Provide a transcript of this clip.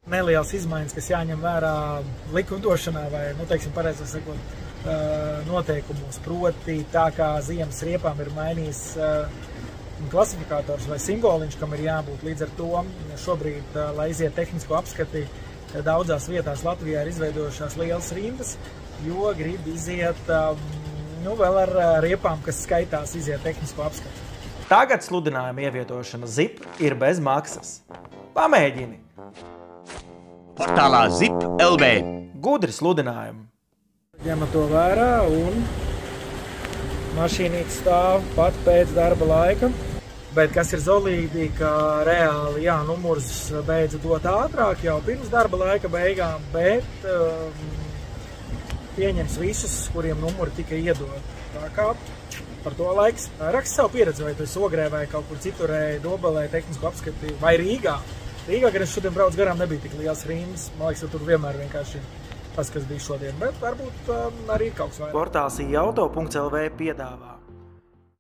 Nelielas izmaiņas, kas jāņem vērā likumdošanā vai, teiksim, pareizi sakot, noteikumos. Proti, tā kā ziemas riepām ir mainījis klasifikators vai simboliņš, kam ir jābūt. Līdz ar to šobrīd, lai iziet tehnisko apskati, daudzās vietās Latvijā ir izveidojušās lielas rindas, jo grib iziet vēl ar riepām, kas skaitās iziet tehnisko apskati. Tagad sludinājuma ievietošana ZIP ir bez maksas. Pamēģini! Portālā ZIP LV. Gudri sludinājumi. Ņemam to vērā un mašīnīt stāv pat pēc darba laika. Bet kas ir zolīdī, ka reāli, numurs beidza dot ātrāk jau pirms darba laika beigām, bet pieņems visus, kuriem numuri tika iedot. Tā kā par to laiks. Raksti savu pieredzi, vai tu esi Ogrē vai kaut kur citurē, Dobelē, tehnisko apskati, vai Rīgā. Rīgā, kad es šodien braucu garām, nebija tik liels rindas. Man liekas, tur vienmēr vienkārši tas, kas bija šodien, bet varbūt arī ir kaut kas vairāk. Portāls iauto.lv piedāvā